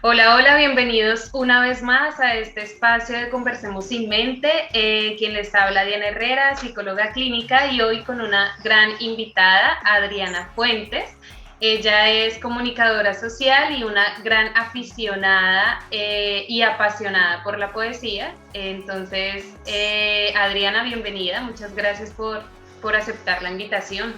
Hola, hola, bienvenidos una vez más a este espacio de Conversemos sin Mente. Quien les habla, Diana Herrera, psicóloga clínica, y hoy con una gran invitada, Adriana Fuentes. Ella es comunicadora social y una gran aficionada y apasionada por la poesía. Entonces, Adriana, bienvenida. Muchas gracias por aceptar la invitación.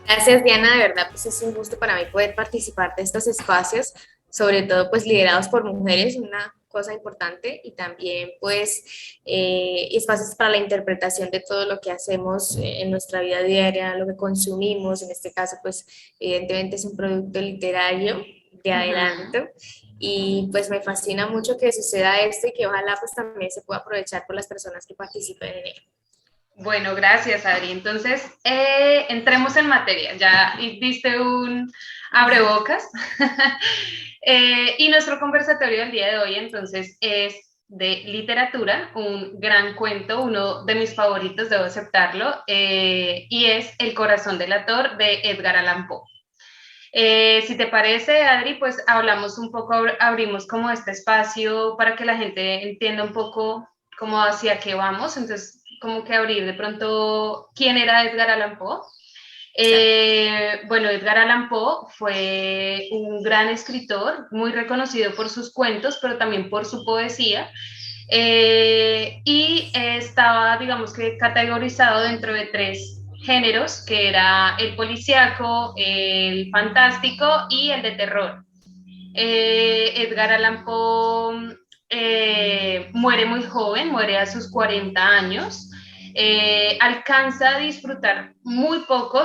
Gracias, Diana, de verdad, pues es un gusto para mí poder participar de estos espacios, sobre todo pues liderados por mujeres, una cosa importante, y también pues espacios para la interpretación de todo lo que hacemos en nuestra vida diaria, lo que consumimos. En este caso pues evidentemente es un producto literario de Ujú. adelanto, y pues me fascina mucho que suceda esto y que ojalá pues también se pueda aprovechar por las personas que participen en él. Bueno, gracias, Adri. Entonces, entremos en materia. Ya diste un abrebocas. Y nuestro conversatorio del día de hoy, entonces, es de literatura, un gran cuento, uno de mis favoritos, debo aceptarlo, y es El corazón delator de Edgar Allan Poe. Si te parece, Adri, pues hablamos un poco, abrimos como este espacio para que la gente entienda un poco como hacia qué vamos. Entonces, como que abrir de pronto quién era Edgar Allan Poe. Claro. Bueno, Edgar Allan Poe fue un gran escritor, muy reconocido por sus cuentos, pero también por su poesía. Y estaba, digamos que, categorizado dentro de tres géneros, que era el policíaco, el fantástico y el de terror. Edgar Allan Poe muere muy joven, muere a sus 40 años. Alcanza a disfrutar muy poco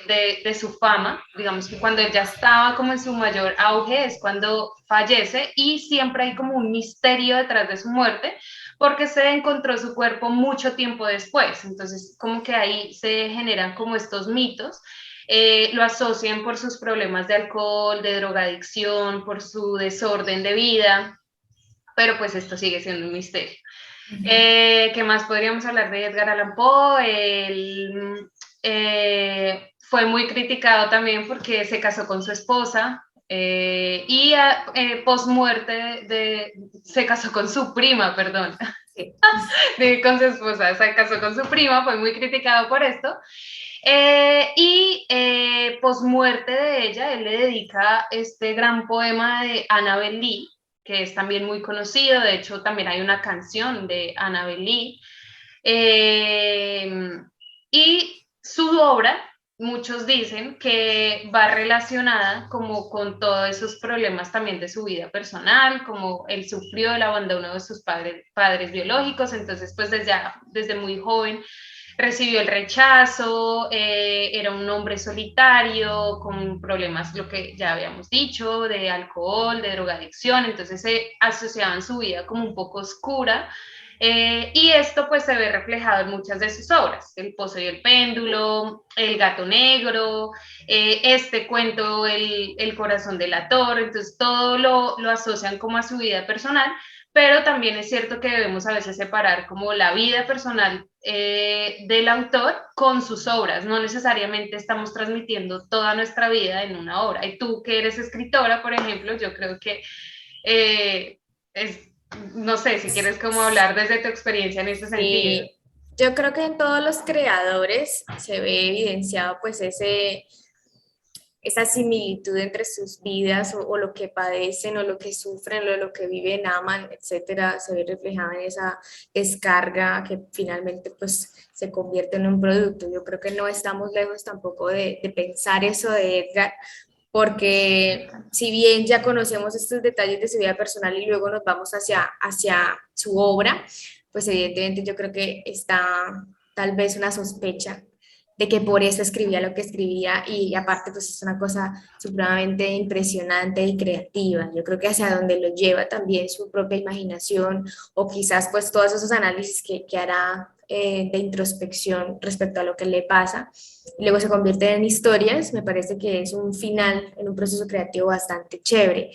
de su fama, digamos que cuando él ya estaba como en su mayor auge es cuando fallece, y siempre hay como un misterio detrás de su muerte porque se encontró su cuerpo mucho tiempo después. Entonces como que ahí se generan como estos mitos. Lo asocian por sus problemas de alcohol, de drogadicción, por su desorden de vida, pero pues esto sigue siendo un misterio. ¿Qué más podríamos hablar de Edgar Allan Poe? Él fue muy criticado también porque se casó con su esposa, y post muerte se casó con su prima, perdón, Sí. con su esposa, se casó con su prima, fue muy criticado por esto. Y post muerte de ella, él le dedica este gran poema de Annabel Lee, que es también muy conocido. De hecho, también hay una canción de Annabel Lee. Eh, y su obra, muchos dicen que va relacionada como con todos esos problemas también de su vida personal, como él sufrió el abandono de sus padres biológicos. Entonces pues desde muy joven recibió el rechazo, era un hombre solitario, con problemas, lo que ya habíamos dicho, de alcohol, de drogadicción. Entonces se asociaban su vida como un poco oscura. Y esto pues se ve reflejado en muchas de sus obras: El Pozo y el Péndulo, El Gato Negro, este cuento, el Corazón delator. Entonces todo lo asocian como a su vida personal, pero también es cierto que debemos a veces separar como la vida personal del autor con sus obras. No necesariamente estamos transmitiendo toda nuestra vida en una obra. Y tú, que eres escritora, por ejemplo, yo creo que eh, es, no sé si quieres como hablar desde tu experiencia en ese sentido. Sí, yo creo que en todos los creadores se ve evidenciado pues esa similitud entre sus vidas o lo que padecen o lo que sufren o lo que viven, aman, etcétera, se ve reflejado en esa descarga que finalmente pues se convierte en un producto. Yo creo que no estamos lejos tampoco de pensar eso de Edgar, porque si bien ya conocemos estos detalles de su vida personal y luego nos vamos hacia su obra, pues evidentemente yo creo que está tal vez una sospecha de que por eso escribía lo que escribía, y aparte pues es una cosa supremamente impresionante y creativa. Yo creo que hacia donde lo lleva también su propia imaginación, o quizás pues todos esos análisis que hará de introspección respecto a lo que le pasa, y luego se convierte en historias. Me parece que es un final en un proceso creativo bastante chévere.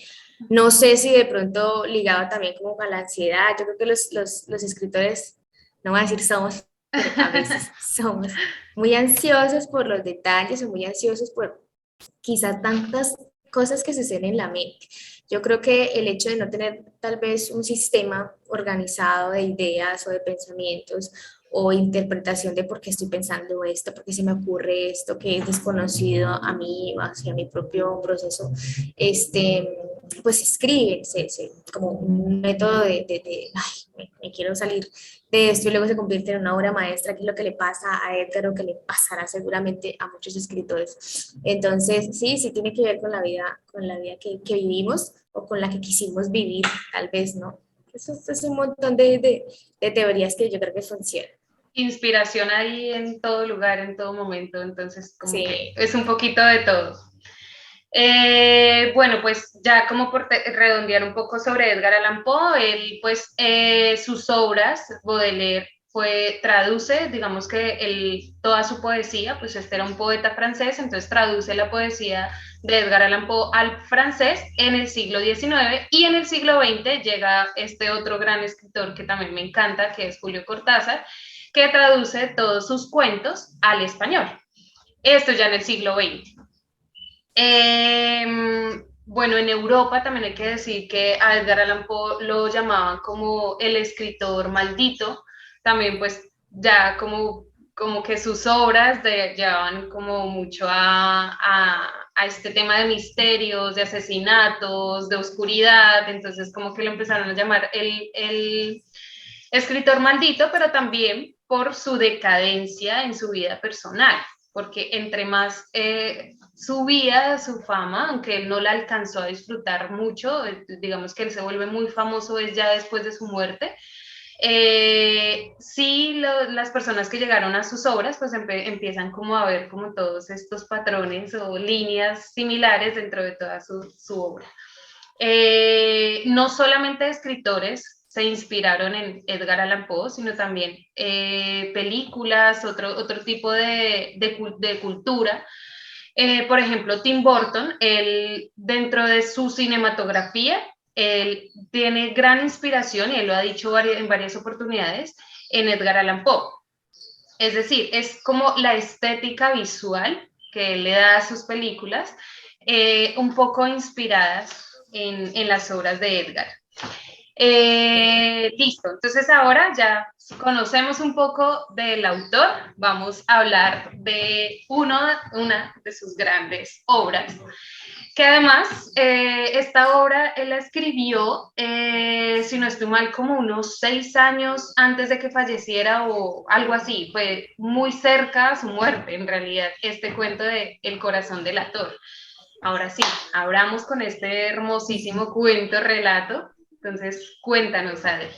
No sé si de pronto ligado también como a la ansiedad. Yo creo que los escritores, no voy a decir somos, pero a veces somos muy ansiosos por los detalles o muy ansiosos por quizás tantas cosas que suceden en la mente. Yo creo que el hecho de no tener tal vez un sistema organizado de ideas o de pensamientos o interpretación de por qué estoy pensando esto, por qué se me ocurre esto que es desconocido a mí o hacia mi propio proceso, este, pues se escribe, como un método ay, me quiero salir de esto y luego se convierte en una obra maestra, que es lo que le pasa a Edgar o que le pasará seguramente a muchos escritores. Entonces, sí, sí tiene que ver con la vida que vivimos o con la que quisimos vivir, tal vez, ¿no? Eso es un montón de teorías que yo creo que funcionan. Inspiración ahí en todo lugar, en todo momento, entonces como que Sí. es un poquito de todo. Bueno, pues ya como por redondear un poco sobre Edgar Allan Poe, él pues sus obras, Baudelaire traduce, digamos que toda su poesía, pues este era un poeta francés, entonces traduce la poesía de Edgar Allan Poe al francés en el siglo XIX y en el siglo XX llega este otro gran escritor que también me encanta, que es Julio Cortázar, que traduce todos sus cuentos al español. Esto ya en el siglo XX. Bueno, en Europa también hay que decir que a Edgar Allan Poe lo llamaban como el escritor maldito, también pues ya como que sus obras llevaban como mucho a este tema de misterios, de asesinatos, de oscuridad, entonces como que lo empezaron a llamar el escritor maldito, pero también por su decadencia en su vida personal, porque entre más subía su fama, aunque él no la alcanzó a disfrutar mucho, digamos que él se vuelve muy famoso es ya después de su muerte, sí las personas que llegaron a sus obras pues empiezan como a ver como todos estos patrones o líneas similares dentro de toda su obra. No solamente escritores se inspiraron en Edgar Allan Poe, sino también películas, otro tipo de cultura. Por ejemplo, Tim Burton, él, dentro de su cinematografía, él tiene gran inspiración, y él lo ha dicho en varias oportunidades, en Edgar Allan Poe. Es decir, es como la estética visual que él le da a sus películas, un poco inspiradas en las obras de Edgar. Listo, entonces ahora ya conocemos un poco del autor, vamos a hablar de una de sus grandes obras, que además esta obra él la escribió, si no estoy mal, como unos 6 años antes de que falleciera o algo así, fue muy cerca a su muerte en realidad, este cuento de El corazón del ator. Ahora sí, abramos con este hermosísimo cuento, relato. Entonces, cuéntanos, Adri.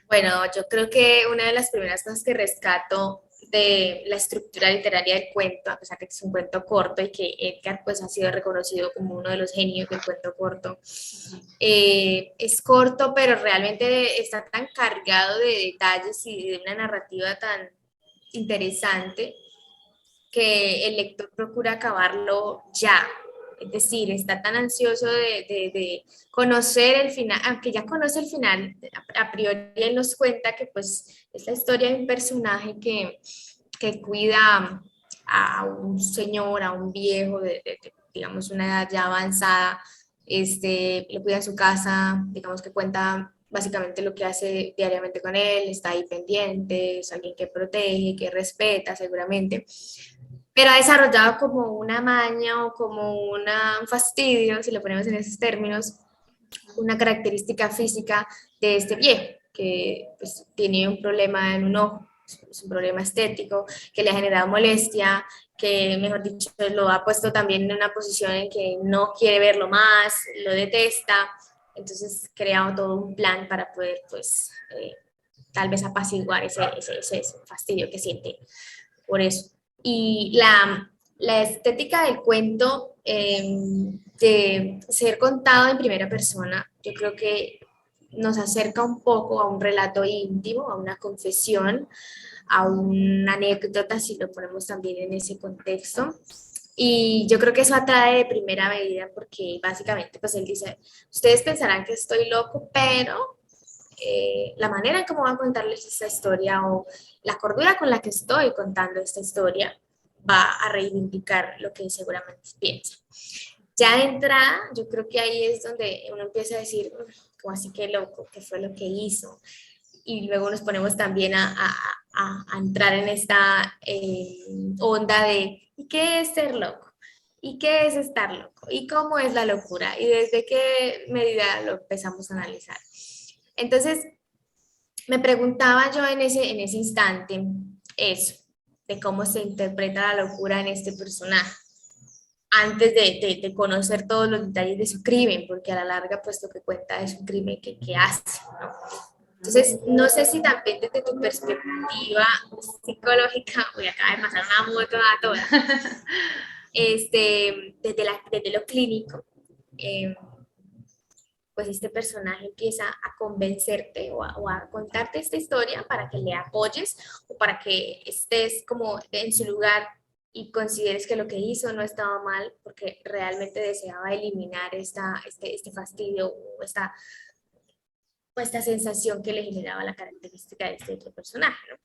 Bueno, yo creo que una de las primeras cosas que rescato de la estructura literaria del cuento, a pesar de que es un cuento corto y que Edgar pues ha sido reconocido como uno de los genios del cuento corto, es corto, pero realmente está tan cargado de detalles y de una narrativa tan interesante que el lector procura acabarlo ya. Es decir, está tan ansioso de conocer el final, aunque ya conoce el final, a priori él nos cuenta que pues es la historia de un personaje que cuida a un señor, a un viejo digamos, una edad ya avanzada, le cuida en su casa, digamos que cuenta básicamente lo que hace diariamente con él, está ahí pendiente, es alguien que protege, que respeta seguramente, pero ha desarrollado como una maña o como un fastidio, si lo ponemos en esos términos, una característica física de este viejo, que pues, tiene un problema en un ojo, es un problema estético, que le ha generado molestia, que mejor dicho lo ha puesto también en una posición en que no quiere verlo más, lo detesta, entonces crea todo un plan para poder pues tal vez apaciguar ese fastidio que siente por eso. Y la estética del cuento, de ser contado en primera persona, yo creo que nos acerca un poco a un relato íntimo, a una confesión, a una anécdota, si lo ponemos también en ese contexto. Y yo creo que eso atrae de primera medida porque básicamente pues él dice, ustedes pensarán que estoy loco, pero la manera en cómo voy a contarles esta historia o la cordura con la que estoy contando esta historia va a reivindicar lo que seguramente piensa. Ya de entrada, yo creo que ahí es donde uno empieza a decir, como así que loco, qué fue lo que hizo. Y luego nos ponemos también a entrar en esta onda de, ¿y qué es ser loco? ¿Y qué es estar loco? ¿Y cómo es la locura? ¿Y desde qué medida lo empezamos a analizar? Entonces, me preguntaba yo en ese instante eso, de cómo se interpreta la locura en este personaje antes de conocer todos los detalles de su crimen, porque a la larga pues lo que cuenta es un crimen que hace, ¿no? Entonces, no sé si también desde tu perspectiva psicológica, uy, acaba de pasar una moto a todas, desde lo clínico, eh, pues este personaje empieza a convencerte o a contarte esta historia para que le apoyes o para que estés como en su lugar y consideres que lo que hizo no estaba mal porque realmente deseaba eliminar este fastidio o esta sensación que le generaba la característica de este otro personaje, ¿no?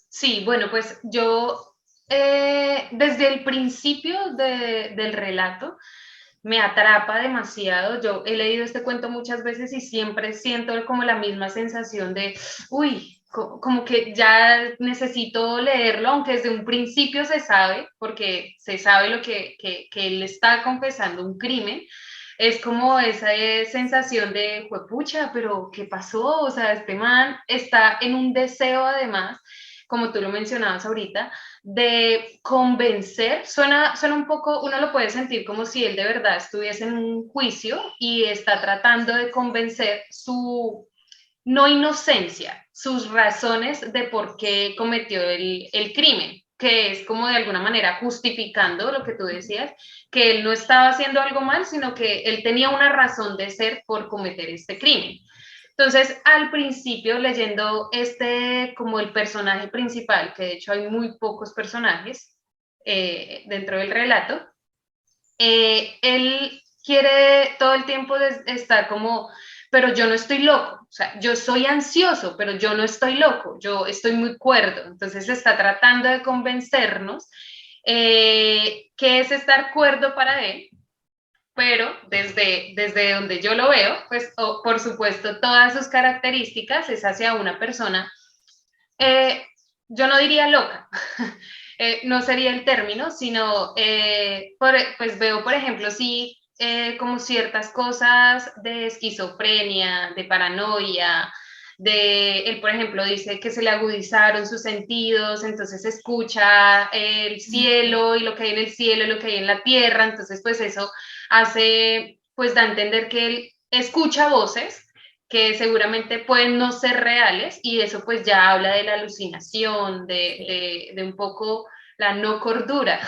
Sí, bueno, pues yo desde el principio del relato me atrapa demasiado. Yo he leído este cuento muchas veces y siempre siento como la misma sensación de, uy, como que ya necesito leerlo, aunque desde un principio se sabe, porque se sabe lo que él está confesando un crimen. Es como esa sensación de, juepucha, pero ¿qué pasó? O sea, este man está en un deseo además, como tú lo mencionabas ahorita, de convencer, suena un poco, uno lo puede sentir como si él de verdad estuviese en un juicio y está tratando de convencer su no inocencia, sus razones de por qué cometió el crimen, que es como de alguna manera justificando lo que tú decías, que él no estaba haciendo algo mal, sino que él tenía una razón de ser por cometer este crimen. Entonces, al principio, leyendo como el personaje principal, que de hecho hay muy pocos personajes dentro del relato, él quiere todo el tiempo estar como, pero yo no estoy loco, o sea, yo soy ansioso, pero yo no estoy loco, yo estoy muy cuerdo. Entonces está tratando de convencernos que es estar cuerdo para él, pero desde donde yo lo veo, pues por supuesto todas sus características es hacia una persona, eh, yo no diría loca, no sería el término, sino pues veo, por ejemplo, sí, como ciertas cosas de esquizofrenia, de paranoia, él, por ejemplo, dice que se le agudizaron sus sentidos, entonces escucha el cielo y lo que hay en el cielo y lo que hay en la tierra, entonces pues eso hace, pues da a entender que él escucha voces que seguramente pueden no ser reales y eso pues ya habla de la alucinación, Sí. de un poco la no cordura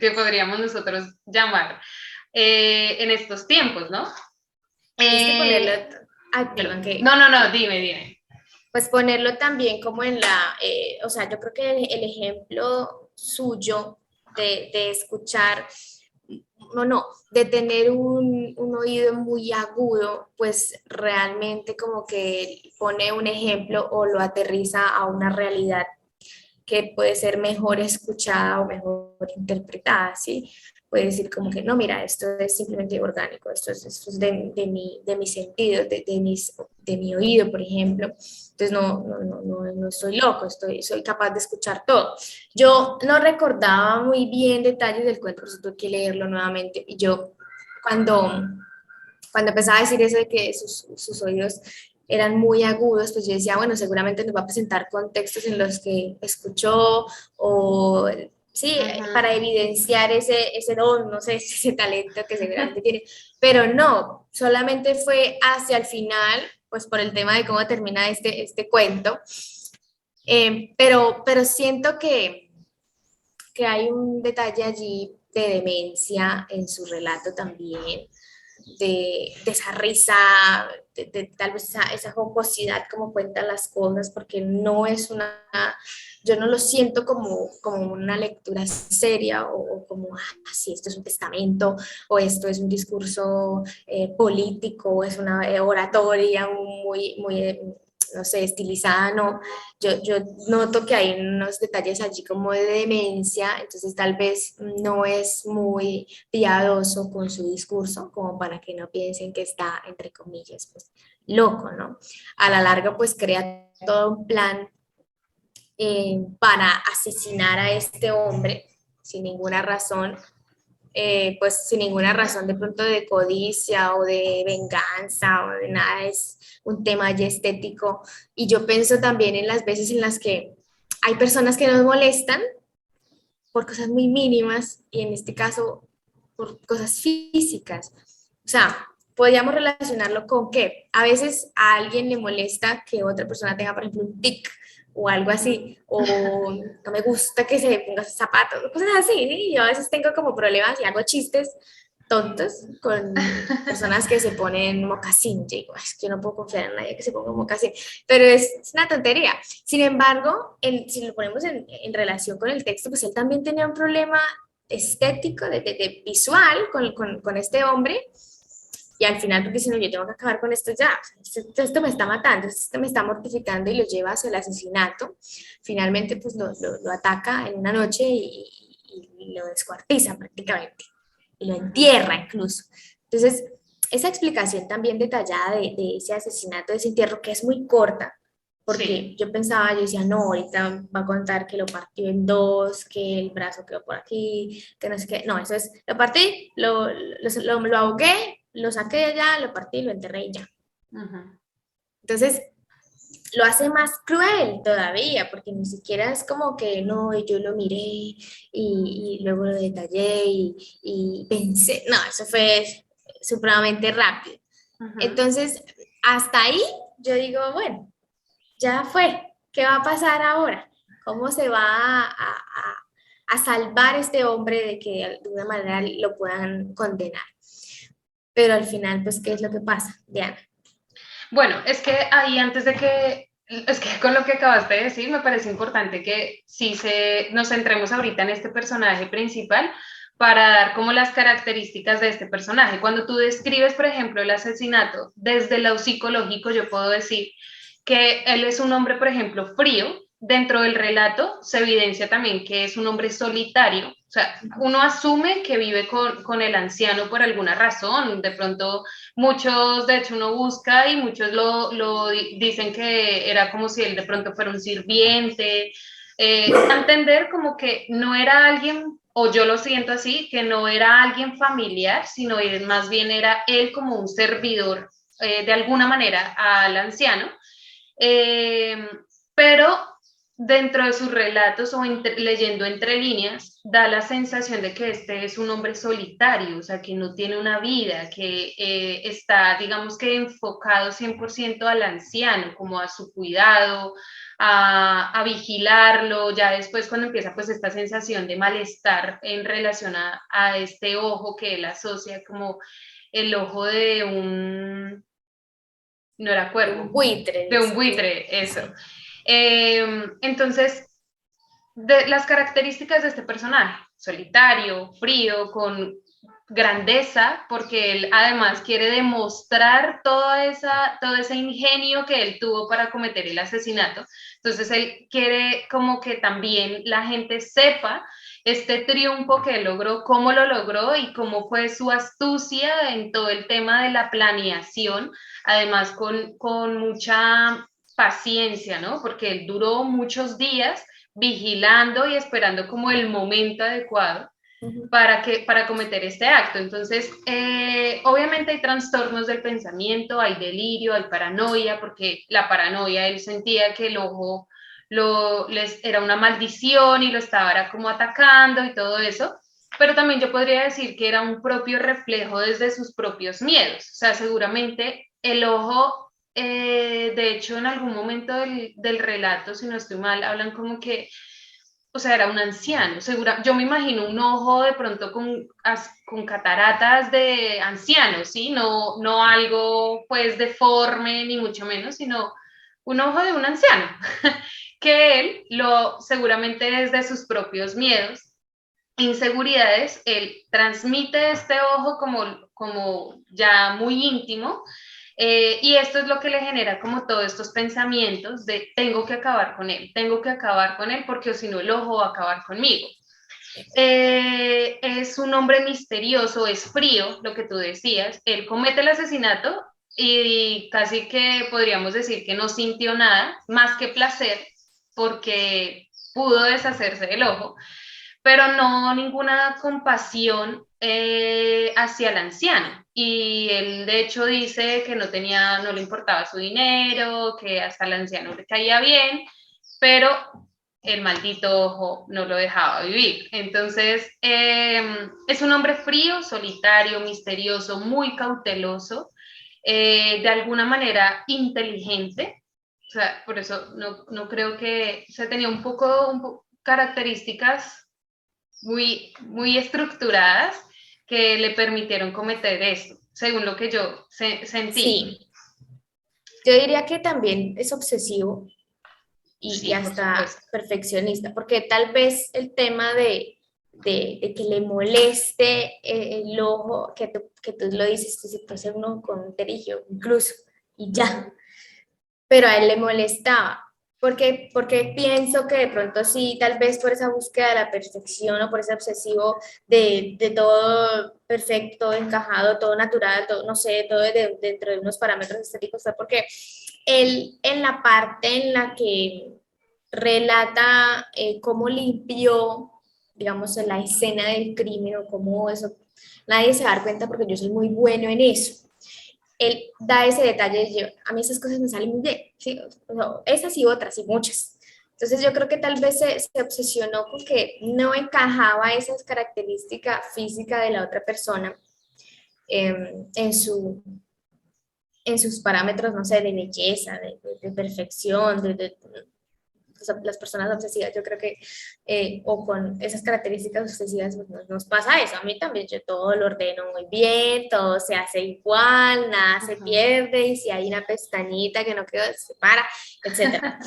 que podríamos nosotros llamar en estos tiempos, ¿no? Y es que ponerlo, Eh, ay, perdón, dime. No, no, no, que dime. pues ponerlo también como en o sea, yo creo que el ejemplo suyo de escuchar, no, de tener un oído muy agudo, pues realmente como que pone un ejemplo o lo aterriza a una realidad que puede ser mejor escuchada o mejor interpretada, ¿sí? Puede decir como que no, mira, esto es simplemente orgánico, esto es de mis sentidos, de mi oído, por ejemplo. Entonces no estoy loco, soy capaz de escuchar todo. Yo no recordaba muy bien detalles del cuento, por eso tuve que leerlo nuevamente. Y yo cuando, cuando empezaba a decir eso de que sus oídos eran muy agudos, pues yo decía, bueno, seguramente nos va a presentar contextos en los que escuchó o, sí, para Ujú. evidenciar ese don, no sé, ese talento que seguramente tiene, pero no, solamente fue hacia el final, pues por el tema de cómo termina este cuento, pero siento que hay un detalle allí de demencia en su relato también, de esa risa, de tal vez esa jocosidad como cuentan las cosas, porque no es yo no lo siento como una lectura seria o como, así, esto es un testamento o esto es un discurso político o es una oratoria muy, muy no sé, estilizada, no. Yo noto que hay unos detalles allí como de demencia, entonces tal vez no es muy piadoso con su discurso, como para que no piensen que está, entre comillas, pues loco, ¿no? A la larga, pues crea todo un plan para asesinar a este hombre sin ninguna razón, pues sin ninguna razón de pronto de codicia o de venganza o de nada, es un tema ya estético. Y yo pienso también en las veces en las que hay personas que nos molestan por cosas muy mínimas y en este caso por cosas físicas. O sea, podríamos relacionarlo con que a veces a alguien le molesta que otra persona tenga, por ejemplo, un tic o algo así, o no me gusta que se ponga zapatos, cosas así, ¿sí? Yo a veces tengo como problemas y hago chistes tontos con personas que se ponen mocasín. Yo digo, es que yo no puedo confiar en nadie que se ponga mocasín, pero es una tontería. Sin embargo, si lo ponemos en relación con el texto, pues él también tenía un problema estético, de visual con este hombre, y al final porque si no yo tengo que acabar con esto ya, esto me está matando, esto me está mortificando y lo lleva hacia el asesinato. Finalmente pues lo ataca en una noche y lo descuartiza prácticamente y lo entierra incluso. Entonces, esa explicación también detallada de ese asesinato, de ese entierro, que es muy corta, porque Sí. yo pensaba, yo decía, no, ahorita va a contar que lo partió en dos, que el brazo quedó por aquí, que no sé qué. No, eso es, lo partí, lo ahogué, lo saqué de allá, lo partí, lo enterré y ya. Ujú. Entonces, lo hace más cruel todavía, porque ni siquiera es como que no, yo lo miré y luego lo detallé y pensé, no, eso fue supremamente rápido. Ujú. Entonces, hasta ahí yo digo, bueno, ya fue, ¿qué va a pasar ahora? ¿Cómo se va a salvar este hombre de que de alguna manera lo puedan condenar? Pero al final, pues, ¿qué es lo que pasa, Diana? Bueno, es que ahí antes de que, es que con lo que acabaste de decir, me parece importante que nos centremos ahorita en este personaje principal para dar como las características de este personaje. Cuando tú describes, por ejemplo, el asesinato desde lo psicológico, yo puedo decir que él es un hombre, por ejemplo, frío. Dentro del relato se evidencia también que es un hombre solitario. O sea, uno asume que vive con el anciano por alguna razón. De pronto muchos, de hecho, uno busca y muchos lo dicen que era como si él de pronto fuera un sirviente, a entender como que no era alguien, o yo lo siento así, que no era alguien familiar, sino más bien era él como un servidor, de alguna manera al anciano, eh, pero dentro de sus relatos o leyendo entre líneas, da la sensación de que este es un hombre solitario, o sea, que no tiene una vida, que está, digamos que enfocado 100% al anciano, como a su cuidado, a vigilarlo, ya después cuando empieza pues esta sensación de malestar en relación a este ojo que él asocia como el ojo de un, no era Un cuervo, buitre, de un dice. buitre, eso. Sí. Entonces, de las características de este personaje, solitario, frío, con grandeza, porque él además quiere demostrar todo ese ingenio que él tuvo para cometer el asesinato. Entonces él quiere como que también la gente sepa este triunfo que él logró, cómo lo logró y cómo fue su astucia en todo el tema de la planeación, además con mucha paciencia, ¿no? Porque él duró muchos días vigilando y esperando como el momento adecuado Ujú. para cometer este acto. Entonces, obviamente hay trastornos del pensamiento, hay delirio, hay paranoia, porque la paranoia, él sentía que el ojo era una maldición y lo estaba era como atacando y todo eso, pero también yo podría decir que era un propio reflejo desde sus propios miedos. O sea, seguramente el ojo, de hecho, en algún momento del relato, si no estoy mal, hablan como que, o sea, era un anciano, segura, yo me imagino un ojo de pronto con cataratas de anciano, ¿sí? No, no algo pues deforme ni mucho menos, sino un ojo de un anciano, que él seguramente desde sus propios miedos, inseguridades, él transmite este ojo como ya muy íntimo, Y esto es lo que le genera como todos estos pensamientos de tengo que acabar con él porque o si no el ojo va a acabar conmigo. Es un hombre misterioso, es frío, lo que tú decías. Él comete el asesinato y casi que podríamos decir que no sintió nada, más que placer, porque pudo deshacerse del ojo, pero no ninguna compasión hacia el anciano. Y él de hecho dice que no le importaba su dinero, que hasta el anciano le caía bien, pero el maldito ojo no lo dejaba vivir. Entonces, es un hombre frío, solitario, misterioso, muy cauteloso, de alguna manera inteligente. O sea, por eso no creo que se tenía características muy estructuradas que le permitieron cometer esto, según lo que yo sentí. Sí, yo diría que también es obsesivo y Sí, por hasta supuesto. perfeccionista, porque tal vez el tema de que le moleste el ojo, que tú lo dices, que se puede ser un ojo con un terigio incluso, y ya, pero a él le molestaba. Porque pienso que de pronto sí, tal vez por esa búsqueda de la perfección o por ese obsesivo de todo perfecto, encajado, todo natural, todo, no sé, todo dentro de unos parámetros estéticos, fue porque él en la parte en la que relata cómo limpió, digamos, la escena del crimen o cómo eso, nadie se va a dar cuenta porque yo soy muy bueno en eso. Él da ese detalle de yo, a mí esas cosas me salen muy bien, ¿sí? O sea, esas y otras y muchas. Entonces yo creo que tal vez se obsesionó con que no encajaba esas características físicas de la otra persona en en sus parámetros, no sé, de belleza, de perfección, o sea, las personas obsesivas, yo creo que, o con esas características obsesivas, pues nos pasa eso. A mí también, yo todo lo ordeno muy bien, todo se hace igual, nada se Ujú. pierde, y si hay una pestañita que no quedó, se para, etcétera.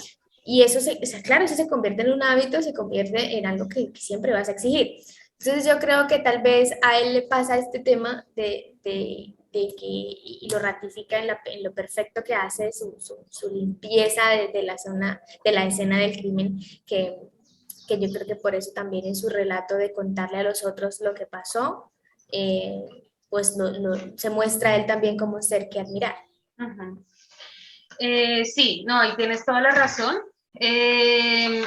Y eso, o sea, claro, eso se convierte en un hábito, se convierte en algo que siempre vas a exigir. Entonces yo creo que tal vez a él le pasa este tema de que, y lo ratifica en lo perfecto que hace su limpieza de la zona, de la escena del crimen, que yo creo que por eso también en su relato de contarle a los otros lo que pasó, eh, pues se muestra él también como un ser que admirar. Ujú. Sí, no, ahí tienes toda la razón. Eh,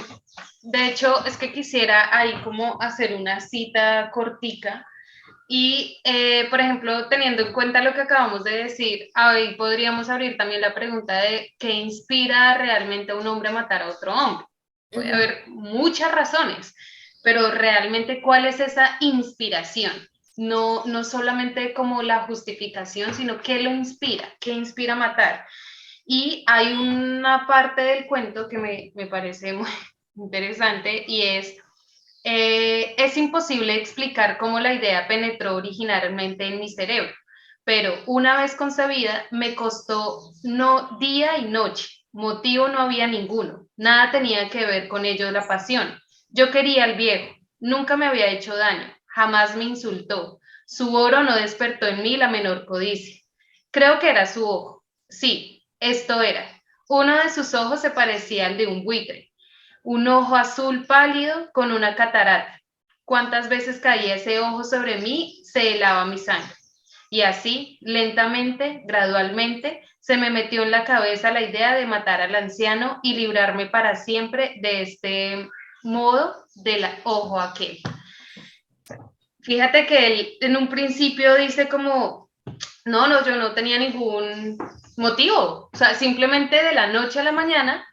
de hecho, es que quisiera ahí como hacer una cita cortica y, por ejemplo, teniendo en cuenta lo que acabamos de decir, ahí podríamos abrir también la pregunta de qué inspira realmente a un hombre a matar a otro hombre. Puede Ujú. haber muchas razones, pero realmente cuál es esa inspiración. No solamente como la justificación, sino qué inspira a matar. Y hay una parte del cuento que me parece muy interesante y es imposible explicar cómo la idea penetró originalmente en mi cerebro, pero una vez concebida me costó no día y noche, motivo no había ninguno, nada tenía que ver con ello la pasión. Yo quería al viejo, nunca me había hecho daño, jamás me insultó, su oro no despertó en mí la menor codicia. Creo que era su ojo, sí, esto era. Uno de sus ojos se parecía al de un buitre, un ojo azul pálido con una catarata. Cuántas veces caía ese ojo sobre mí, se helaba mi sangre. Y así, lentamente, gradualmente, se me metió en la cabeza la idea de matar al anciano y librarme para siempre de este modo del ojo aquel. Fíjate que él en un principio dice como, no, yo no tenía ningún motivo, o sea, simplemente de la noche a la mañana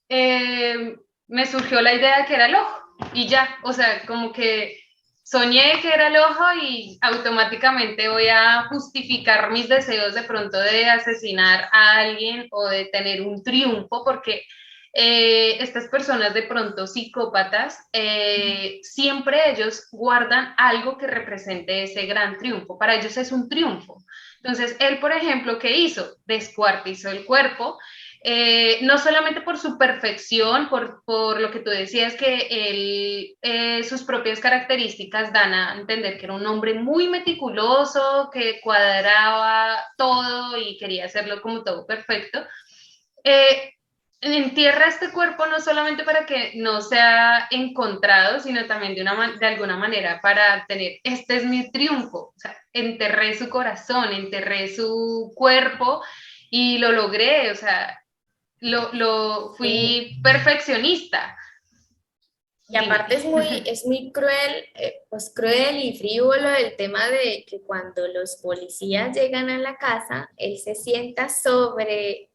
me surgió la idea de que era el ojo y ya, o sea, como que soñé que era el ojo y automáticamente voy a justificar mis deseos de pronto de asesinar a alguien o de tener un triunfo, porque estas personas de pronto psicópatas, siempre ellos guardan algo que represente ese gran triunfo. Para ellos es un triunfo. Entonces, él, por ejemplo, ¿qué hizo? Descuartizó el cuerpo, No solamente por su perfección, por lo que tú decías, que sus propias características dan a entender que era un hombre muy meticuloso, que cuadraba todo y quería hacerlo como todo perfecto. Eh, Entierra este cuerpo no solamente para que no sea encontrado, sino también de alguna manera para tener, este es mi triunfo, o sea, enterré su corazón, enterré su cuerpo y lo logré, o sea, Sí. fui perfeccionista. Y Dime. aparte es muy cruel, pues cruel y frívolo el tema de que cuando los policías llegan a la casa, él se sienta sobre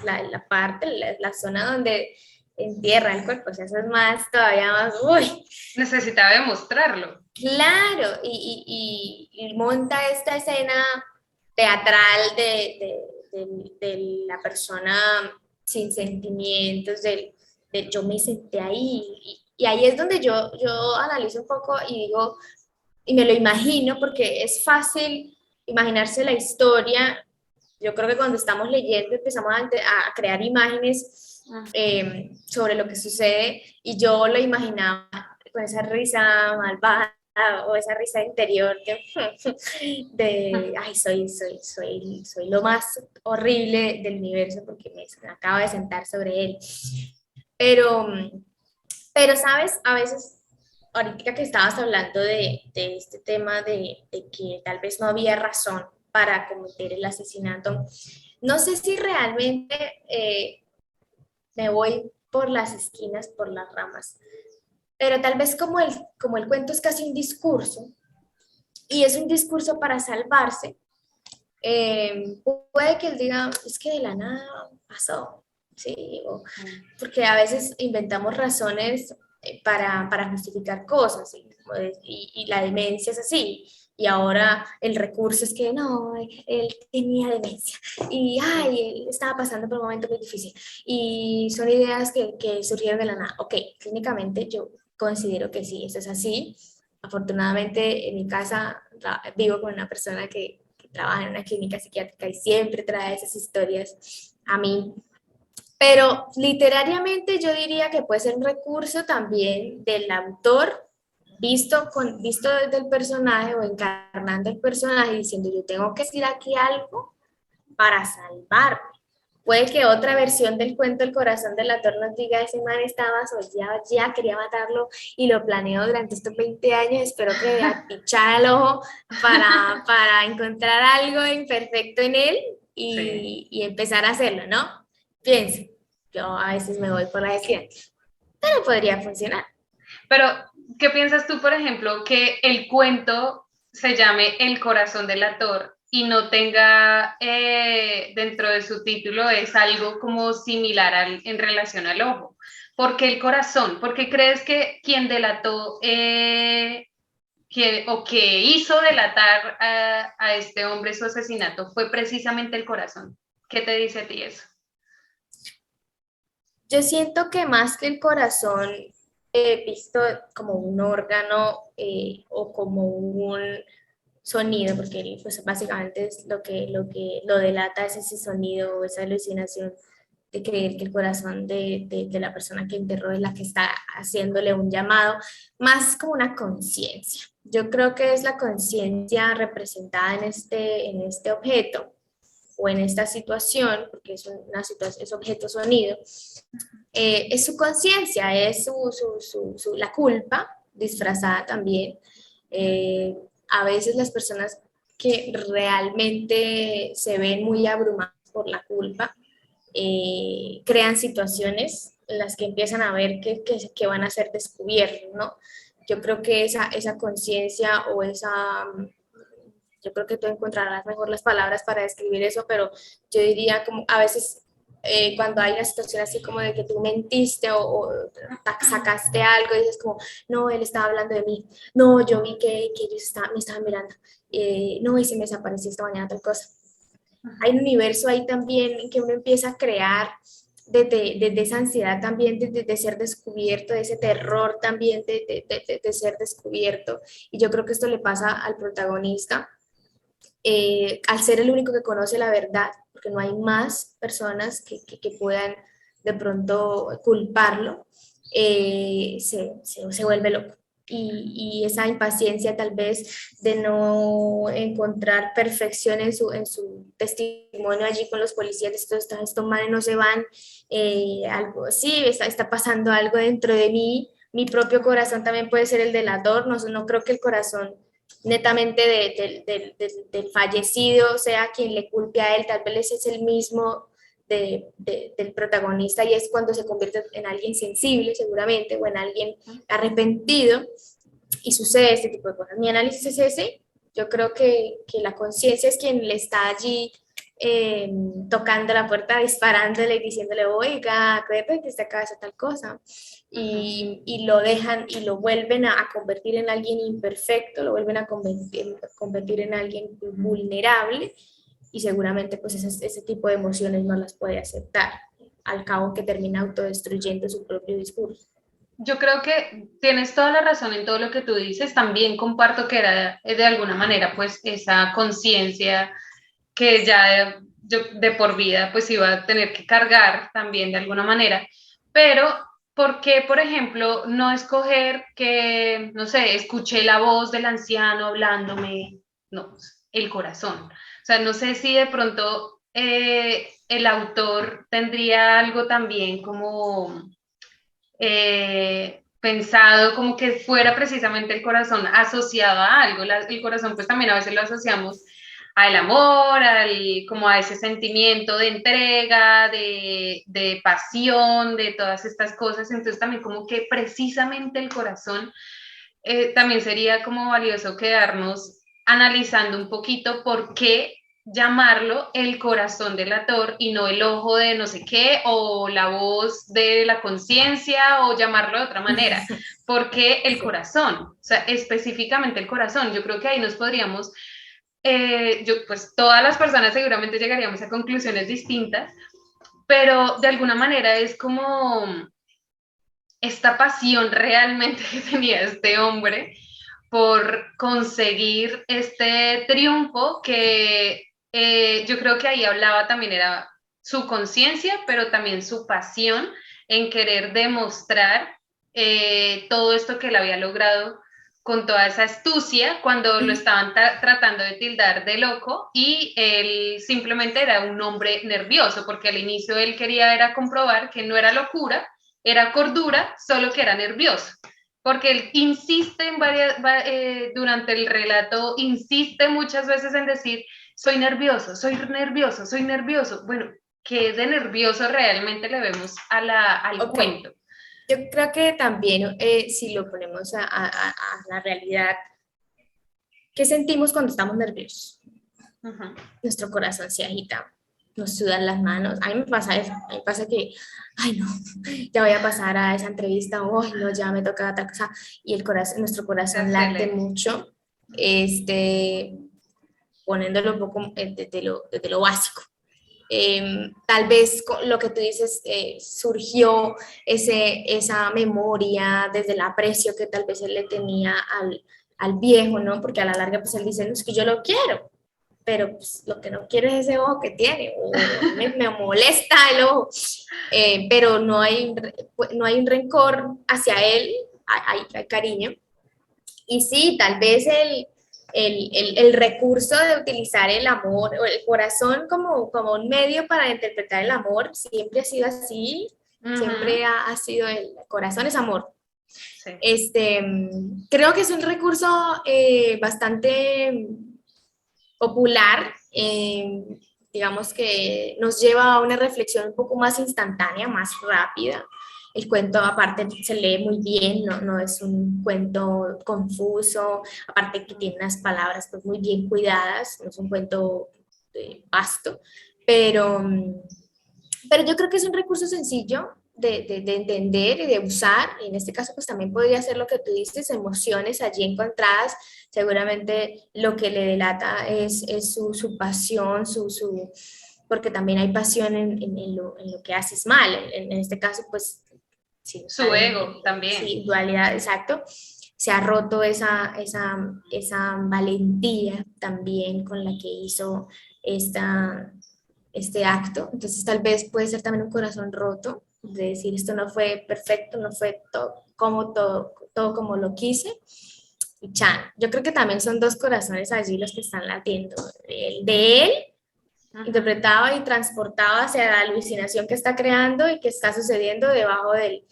la parte, la zona donde entierra el cuerpo. O sea, eso es más, todavía más, uy, Necesitaba demostrarlo. claro, y monta esta escena teatral de la persona sin sentimientos, del yo me senté ahí, y ahí es donde yo analizo un poco y digo, y me lo imagino, porque es fácil imaginarse la historia. Yo creo que cuando estamos leyendo empezamos a crear imágenes sobre lo que sucede, y yo lo imaginaba con esa risa malvada o esa risa interior que, de, ay, soy lo más horrible del universo porque me acaba de sentar sobre él. Pero, pero sabes, a veces, ahorita que estabas hablando de este tema de que tal vez no había razón para cometer el asesinato, no sé si realmente me voy por las esquinas, por las ramas, pero tal vez como el cuento es casi un discurso, y es un discurso para salvarse, puede que él diga, es que de la nada pasó, ¿sí? Porque a veces inventamos razones para justificar cosas, ¿sí? Y la demencia es así. Y ahora el recurso es que no, él tenía demencia y ay, él estaba pasando por un momento muy difícil. Y son ideas que surgieron de la nada. Ok, clínicamente yo considero que sí, eso es así. Afortunadamente en mi casa vivo con una persona que trabaja en una clínica psiquiátrica y siempre trae esas historias a mí. Pero literariamente yo diría que puede ser un recurso también del autor visto desde el personaje o encarnando el personaje diciendo yo tengo que decir aquí algo para salvarme. Puede que otra versión del cuento El corazón del ator nos diga ese man estaba soñado, ya quería matarlo y lo planeó durante estos 20 años, espero que pichara el ojo para encontrar algo imperfecto en él Sí. y empezar a hacerlo, ¿no? Pienso, yo a veces me voy por la decisión, pero podría funcionar. Pero, ¿qué piensas tú, por ejemplo, que el cuento se llame El corazón del ator y no tenga dentro de su título es algo como similar en relación al ojo? ¿Por qué el corazón? ¿Por qué crees que quien delató o que hizo delatar a este hombre su asesinato fue precisamente el corazón? ¿Qué te dice a ti eso? Yo siento que más que el corazón, visto como un órgano o como un sonido, porque pues, básicamente es lo que lo delata es ese sonido o esa alucinación de creer que el corazón de la persona que enterró es la que está haciéndole un llamado, más como una conciencia. Yo creo que es la conciencia representada en este objeto o en esta situación, porque es una situación, es objeto sonido, es su conciencia, es la culpa disfrazada también. A veces las personas que realmente se ven muy abrumadas por la culpa crean situaciones en las que empiezan a ver que van a ser descubiertos, ¿no? Yo creo que esa conciencia o yo creo que tú encontrarás mejor las palabras para describir eso, pero yo diría como a veces cuando hay una situación así como de que tú mentiste o sacaste algo y dices como, no, él estaba hablando de mí, no, yo vi que ellos me estaban mirando, no, y se me desapareció esta mañana tal cosa. Hay un universo ahí también que uno empieza a crear desde esa ansiedad también de ser descubierto, de ese terror también de ser descubierto. Y yo creo que esto le pasa al protagonista al ser el único que conoce la verdad, porque no hay más personas que puedan de pronto culparlo, se vuelve loco. Y esa impaciencia tal vez de no encontrar perfección en su testimonio allí con los policías, estos manes no se van, algo, sí, está pasando algo dentro de mí, mi propio corazón también puede ser el delator, no creo que el corazón netamente del fallecido sea quien le culpe a él, tal vez es el mismo del protagonista y es cuando se convierte en alguien sensible seguramente o en alguien arrepentido y sucede este tipo de cosas. Mi análisis es ese, yo creo que la conciencia es quien le está allí eh, tocando la puerta, disparándole y diciéndole, oiga, acuérdate que usted acaba de hacer tal cosa. Y lo dejan y lo vuelven a convertir en alguien imperfecto, lo vuelven a convertir en alguien vulnerable y seguramente pues ese tipo de emociones no las puede aceptar, al cabo que termina autodestruyendo su propio discurso. Yo creo que tienes toda la razón en todo lo que tú dices. También comparto que era de alguna manera pues esa conciencia que ya de por vida pues iba a tener que cargar también de alguna manera. Pero, ¿por qué, por ejemplo, no escoger que, no sé, escuché la voz del anciano hablándome? No, el corazón. O sea, no sé si de pronto el autor tendría algo también como pensado como que fuera precisamente el corazón asociado a algo. El corazón pues también a veces lo asociamos al amor, como a ese sentimiento de entrega, de pasión, de todas estas cosas. Entonces también como que precisamente el corazón también sería como valioso quedarnos analizando un poquito por qué llamarlo el corazón delator y no el ojo de no sé qué o la voz de la conciencia o llamarlo de otra manera. ¿Por qué el corazón? O sea, específicamente el corazón. Yo creo que ahí nos podríamos, pues todas las personas seguramente llegaríamos a conclusiones distintas, pero de alguna manera es como esta pasión realmente que tenía este hombre por conseguir este triunfo que yo creo que ahí hablaba también era su conciencia, pero también su pasión en querer demostrar todo esto que él había logrado con toda esa astucia cuando lo estaban tratando de tildar de loco y él simplemente era un hombre nervioso porque al inicio él quería era comprobar que no era locura, era cordura, solo que era nervioso porque él insiste en durante el relato, insiste muchas veces en decir, soy nervioso, soy nervioso, soy nervioso. Bueno, ¿qué de nervioso realmente le vemos al cuento? Yo creo que también si lo ponemos a la realidad, ¿qué sentimos cuando estamos nerviosos? Nuestro corazón se agita, nos sudan las manos. A mí me pasa eso, a mí me pasa que, ay no, ya voy a pasar a esa entrevista, o ay no, ya me toca otra cosa, y nuestro corazón late mucho, poniéndolo un poco desde lo básico. Tal vez lo que tú dices surgió esa memoria desde el aprecio que tal vez él le tenía al viejo, ¿no? Porque a la larga pues él dice, no, es que yo lo quiero, pero pues, lo que no quiero es ese ojo que tiene, o me molesta el ojo, pero no hay un rencor hacia él, hay cariño. Y sí, tal vez el recurso de utilizar el amor o el corazón como un medio para interpretar el amor siempre ha sido así, siempre ha sido el corazón es amor. Sí. Creo que es un recurso bastante popular, digamos que nos lleva a una reflexión un poco más instantánea, más rápida. El cuento aparte se lee muy bien, no es un cuento confuso, aparte que tiene unas palabras pues muy bien cuidadas, no es un cuento vasto, pero yo creo que es un recurso sencillo de entender y de usar, y en este caso pues también podría ser lo que tú dices, emociones allí encontradas, seguramente lo que le delata es su pasión, porque también hay pasión en lo que haces mal, en este caso pues sí, su ego también. Sí, dualidad, exacto. se ha roto esa valentía también con la que hizo este acto. Entonces tal vez puede ser también un corazón roto, de decir esto no fue perfecto, no fue todo como lo quise. Y Chan, yo creo que también son dos corazones allí los que están latiendo. El de él, interpretado y transportado hacia la alucinación que está creando y que está sucediendo debajo del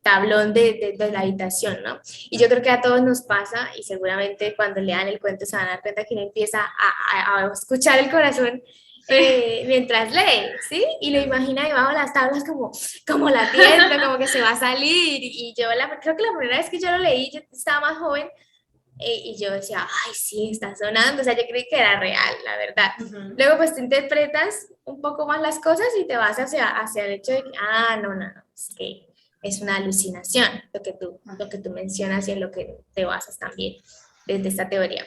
tablón de la habitación, ¿no? Y yo creo que a todos nos pasa, y seguramente cuando lean el cuento se van a dar cuenta que uno empieza a escuchar el corazón Sí. mientras lee, ¿sí? Y lo imagina debajo de las tablas como latiendo, como que se va a salir. Y yo creo que la primera vez que yo lo leí, yo estaba más joven, y yo decía, ay, sí, está sonando, o sea, yo creí que era real, la verdad. Ujú. Luego, pues tú interpretas un poco más las cosas y te vas hacia el hecho de que, no, no, no, es que es una alucinación lo que tú mencionas y en lo que te basas también desde esta teoría.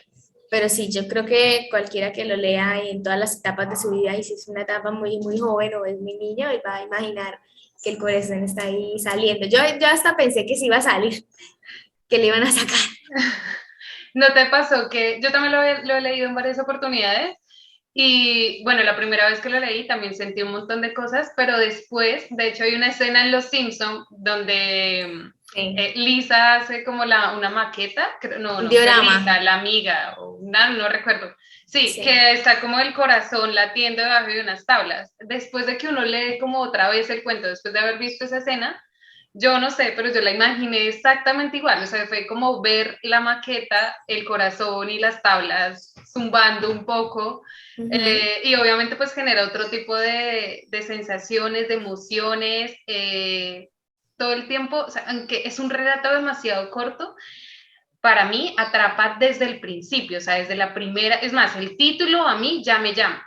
Pero sí, yo creo que cualquiera que lo lea y en todas las etapas de su vida, y si es una etapa muy, muy joven o es muy niño, él va a imaginar que el corazón está ahí saliendo. Yo hasta pensé que se iba a salir, que le iban a sacar. ¿No te pasó que yo también lo he leído en varias oportunidades? Y bueno, la primera vez que lo leí también sentí un montón de cosas, pero después, de hecho, hay una escena en Los Simpson donde Sí. Lisa hace como una maqueta, no, Un no fue diorama. Lisa, la amiga, o una, no recuerdo. Sí, Sí. que está como el corazón latiendo debajo de unas tablas. Después de que uno lee como otra vez el cuento, después de haber visto esa escena, yo no sé, pero yo la imaginé exactamente igual, o sea, fue como ver la maqueta, el corazón y las tablas zumbando un poco, Ujú. y obviamente pues genera otro tipo de sensaciones, de emociones, todo el tiempo, o sea, aunque es un relato demasiado corto, para mí atrapa desde el principio, o sea, desde la primera, es más, el título a mí ya me llama.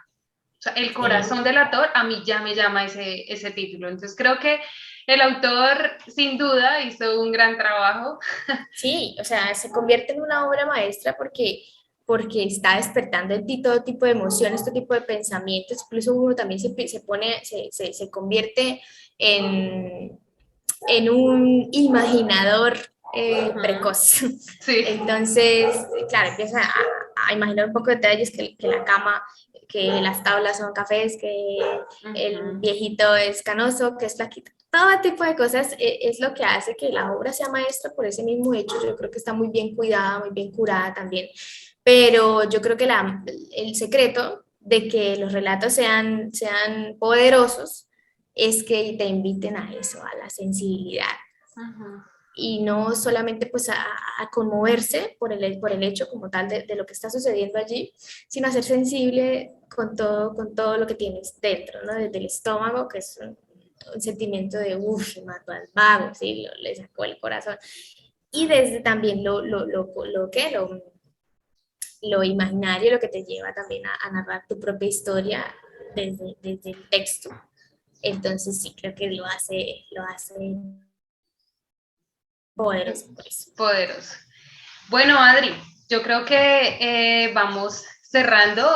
O sea, el Sí. corazón del autor a mí ya me llama ese título. Entonces creo que el autor sin duda hizo un gran trabajo. Sí, o sea, se convierte en una obra maestra porque está despertando en ti todo tipo de emociones, todo tipo de pensamientos, incluso uno también se convierte en, en un imaginador Ujú. precoz. Sí. Entonces, claro, empieza a imaginar un poco de detalles que la cama, que las tablas son cafés, que el Ujú. viejito es canoso, que es flaquito. Todo tipo de cosas es lo que hace que la obra sea maestra por ese mismo hecho. Yo creo que está muy bien cuidada, muy bien curada también. Pero yo creo que el secreto de que los relatos sean poderosos es que te inviten a eso, a la sensibilidad Ujú. y no solamente pues a conmoverse por el hecho como tal de lo que está sucediendo allí, sino a ser sensible con todo lo que tienes dentro, ¿no? Desde el estómago, que es un sentimiento de, uff, mató al vago, ¿sí? Le sacó el corazón. Y desde también lo imaginario, lo que te lleva también a narrar tu propia historia desde el texto. Entonces sí, creo que lo hace poderoso por eso. Poderoso. Bueno, Adri, yo creo que vamos cerrando.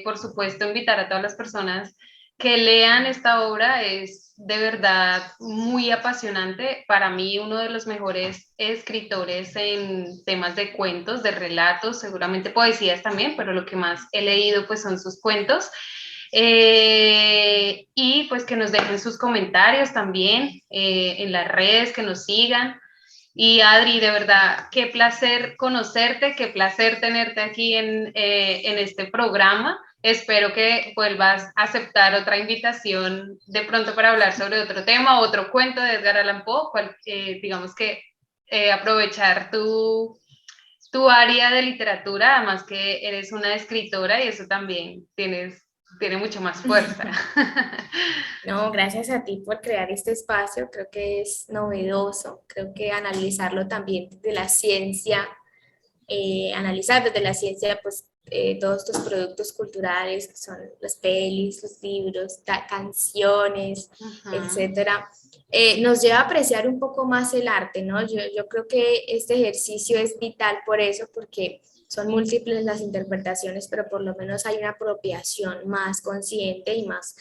Por supuesto, invitar a todas las personas que lean esta obra es de verdad muy apasionante. Para mí, uno de los mejores escritores en temas de cuentos, de relatos, seguramente poesías también, pero lo que más he leído pues son sus cuentos. Y pues que nos dejen sus comentarios también en las redes, que nos sigan. Y Adri, de verdad, qué placer conocerte, qué placer tenerte aquí en este programa. Espero que vuelvas a aceptar otra invitación de pronto para hablar sobre otro tema, otro cuento de Edgar Allan Poe, digamos que aprovechar tu área de literatura, además que eres una escritora y eso también tiene mucho más fuerza. No, gracias a ti por crear este espacio, creo que es novedoso, creo que analizarlo también desde la ciencia, analizar desde la ciencia pues todos estos productos culturales que son las pelis, los libros, canciones, Ujú. etcétera, nos lleva a apreciar un poco más el arte, ¿no? Yo creo que este ejercicio es vital por eso, porque son múltiples las interpretaciones, pero por lo menos hay una apropiación más consciente y más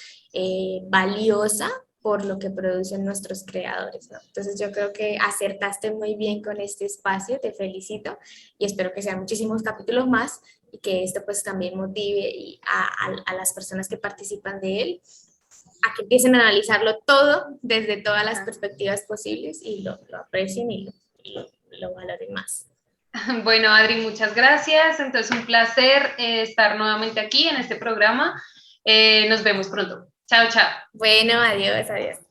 valiosa por lo que producen nuestros creadores, ¿no? Entonces yo creo que acertaste muy bien con este espacio, te felicito y espero que sean muchísimos capítulos más y que esto pues también motive a las personas que participan de él a que empiecen a analizarlo todo desde todas las perspectivas posibles y lo aprecien y lo valoren más. Bueno, Adri, muchas gracias. Entonces, un placer estar nuevamente aquí en este programa. Nos vemos pronto. Chao, chao. Bueno, adiós, adiós.